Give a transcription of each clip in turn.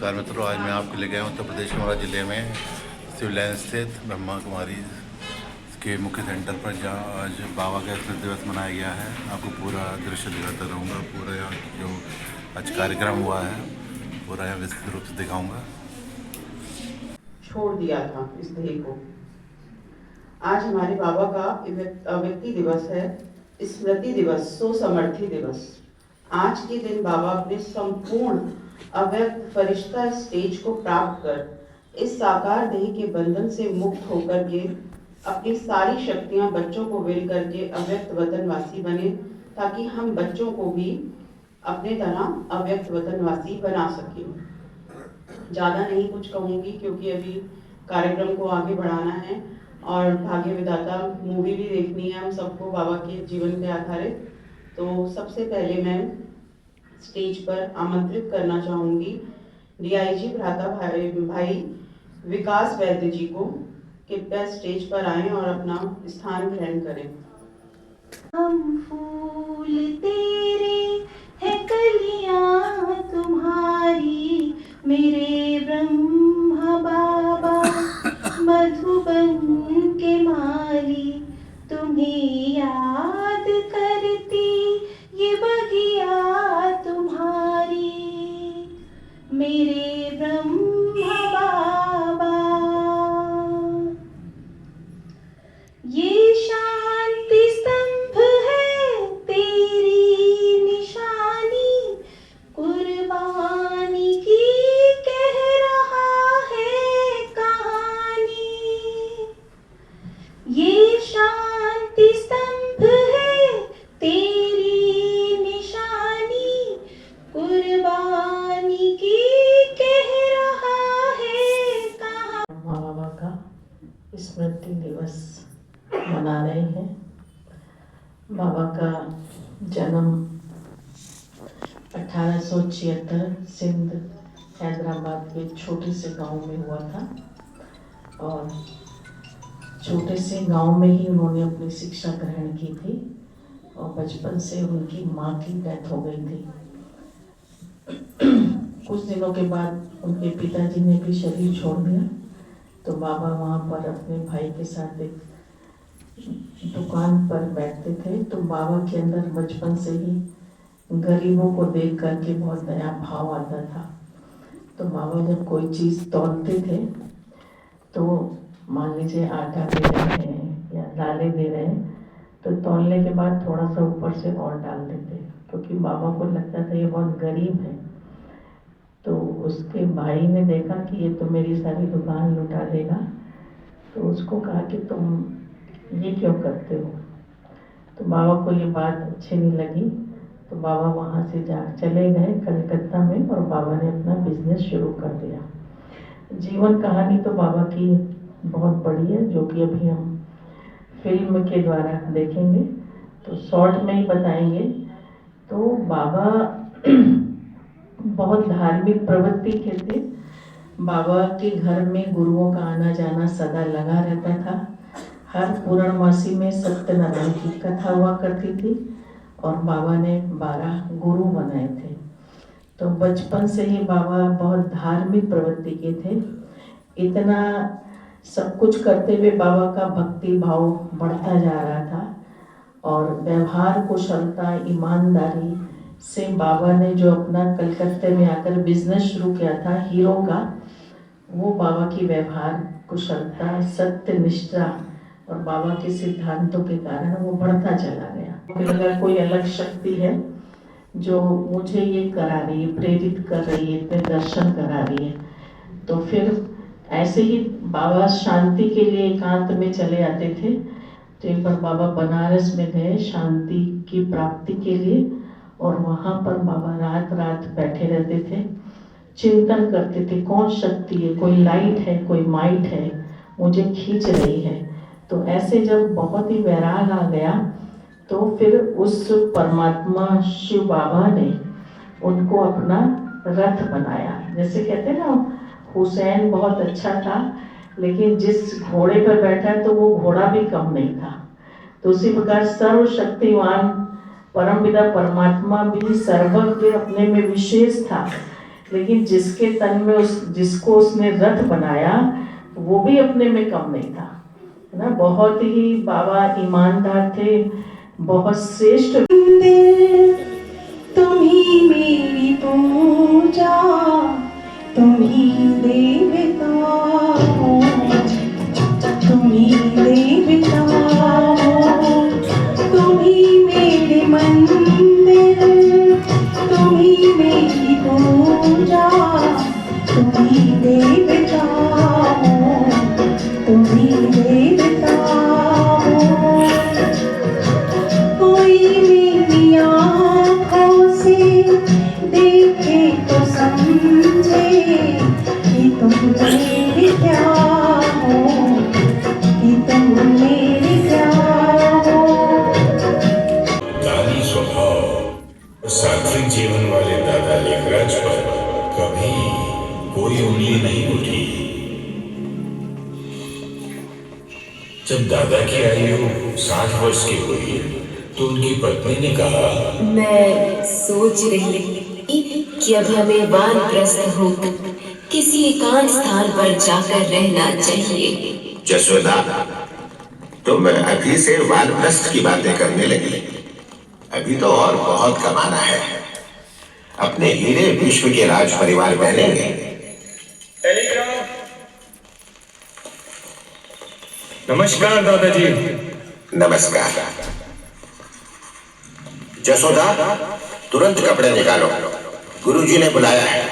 नमस्कार मित्रों, आज मैं आपको ले गया हूँ उत्तर प्रदेश के मौरा जिले में सिविल लाइन स्थित ब्रह्मा कुमारी के मुख्य सेंटर पर, जहाँ आज बाबा का स्मृति दिवस मनाया गया है। आपको पूरा दृश्य दिखाता रहूँगा। पूरा यहाँ जो आज कार्यक्रम हुआ है पूरा यहाँ विस्तृत रूप से दिखाऊँगा। छोड़ दिया था इस देह को। आज हमारे बाबा का व्यक्ति दिवस है, स्मृति दिवस, सुसमर्थी दिवस। आज के दिन बाबा अपने संपूर्ण अव्यक्त फरिश्ता स्टेज को प्राप्त कर इस साकार देह के बंधन से मुक्त होकर के अपनी सारी शक्तियां बच्चों को विल करके अव्यक्त वतनवासी बने, ताकि हम बच्चों को भी अपने तरह अव्यक्त वतनवासी बना सकें। ज़्यादा नहीं कुछ कहूँगी, क्योंकि अभी कार्यक्रम को आगे बढ़ाना है और भाग्य विधाता मूवी भी देखनी है हम सबको बाबा के जीवन पे आधारित। तो सबसे पहले मैं स्टेज पर आमंत्रित करना चाहूँगी डीआईजी भ्राता भाई विकास वैद्य जी को। कृपया स्टेज पर आएं और अपना स्थान ग्रहण करें। हम फूल तेरे हैं, कलियां तुम्हारी, मेरे ब्रह्मा बाबा मधुबन के माली, तुम्हें याद करती ये बगिया तुम्हारी, मेरे ब्रह्मा बाबा। ये शांति स्तंभ है तेरी निशानी, कुर्बानी की कह रहा है कहानी। ये शांति स्तंभ है तेरी निशानी, कुर्बानी की कह रहा है कहानी। बाबा का स्मृति दिवस मना रहे हैं। बाबा का जन्म 1876 सिंध हैदराबाद के छोटे से गांव में हुआ था, और छोटे से गांव में ही उन्होंने अपनी शिक्षा ग्रहण की थी, और बचपन से उनकी माँ की डेथ हो गई थी। कुछ दिनों के बाद उनके पिताजी ने भी शरीर छोड़ दिया, तो बाबा वहाँ पर अपने भाई के साथ एक दुकान पर बैठते थे। तो बाबा के अंदर बचपन से ही गरीबों को देख करके बहुत दया भाव आता था। तो बाबा जब कोई चीज़ तौलते थे तो मान लीजिए आटा दे रहे हैं या दालें दे रहे हैं, तो तौलने के बाद थोड़ा सा ऊपर से और डाल देते, क्योंकि बाबा को लगता था ये बहुत गरीब है। तो उसके भाई ने देखा कि ये तो मेरी सारी दुकान लुटा देगा, तो उसको कहा कि तुम ये क्यों करते हो। तो बाबा को ये बात अच्छी नहीं लगी, तो बाबा वहाँ से चले गए कलकत्ता में, और बाबा ने अपना बिजनेस शुरू कर दिया। जीवन कहानी तो बाबा की बहुत बड़ी है, जो कि अभी हम फिल्म के द्वारा देखेंगे, तो शॉर्ट में ही बताएंगे। तो बाबा बहुत धार्मिक प्रवृत्ति के थे। बाबा के घर में गुरुओं का आना जाना सदा लगा रहता था। हर पूर्णमासी में सत्यनारायण की कथा हुआ करती थी, और बाबा ने 12 गुरु बनाए थे। तो बचपन से ही बाबा बहुत धार्मिक प्रवृत्ति के थे। इतना सब कुछ करते हुए बाबा का भक्ति भाव बढ़ता जा रहा था, और व्यवहार कुशलता ईमानदारी से बाबा ने जो अपना कलकत्ते में आकर बिजनेस शुरू किया था हीरो का, वो बाबा की व्यवहार कुशलता, सत्य निष्ठा और बाबा के सिद्धांतों के कारण वो बढ़ता चला गया। अगर कोई अलग शक्ति है जो मुझे ये करा रही है, प्रेरित कर रही है, इतने दर्शन करा रही है, तो फिर ऐसे ही बाबा शांति के लिए एकांत में चले आते थे। तो एक बार बाबा बनारस में गए शांति की प्राप्ति के लिए, और वहाँ पर बाबा रात रात बैठे रहते थे, चिंतन करते थे कौन शक्ति है, कोई लाइट है, कोई माइट है, मुझे खींच रही है। तो ऐसे जब बहुत ही वैराग आ गया, तो फिर उस परमात्मा शिव बाबा ने उनको अपना रथ बनाया। जैसे कहते हैं ना, हुसैन बहुत अच्छा था, लेकिन जिस घोड़े पर बैठा तो वो घोड़ा भी कम नहीं था। तो उसी प्रकार सर्वशक्तिवान परमपिता परमात्मा भी सर्वज्ञ अपने में विशेष था, लेकिन जिसके तन में जिसको उसने रथ बनाया वो भी अपने में कम नहीं था, है ना। बहुत ही बाबा ईमानदार थे, बहुत श्रेष्ठ। तुम्ही मेरी पूजा, तुम्ही देवता हो, तुम्ही देवता हो, तुम्ही मेरे मंदिर, तुम्ही मेरी पूजा, तुम्ही देवता हो, तुम्ही देवता हो। कोई मेरी आँखों से देखे तो समझे कि तुम मेरे क्या हो, कि तुम मेरे क्या हो। दानी स्वभाव, सात्विक जीवन वाले दादा लेखराज पर कभी कोई उंगली नहीं उठी। जब दादा की आयु 60 वर्ष की हुई तो उनकी पत्नी ने कहा, मैं सोच रही कि अब हमें वानप्रस्थ होकर किसी एकांत स्थान पर जाकर रहना चाहिए। जसोदा, तुम अभी से वानप्रस्थ की बातें करने लगी। अभी तो और बहुत कमाना है। अपने हीरे विश्व के राज परिवार बनेंगे। नमस्कार दादाजी। नमस्कार। जसोदा, तुरंत कपड़े निकालो, गुरुजी ने बुलाया है,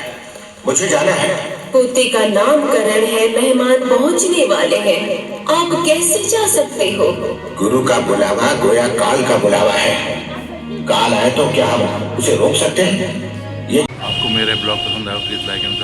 मुझे जाना है। पोते का नामकरण है, मेहमान पहुंचने वाले हैं, आप कैसे जा सकते हो? गुरु का बुलावा गोया काल का बुलावा है। काल आए तो क्या हम उसे रोक सकते हैं? आपको मेरे ब्लॉग पसंद आया प्लीज़ लाइक एंड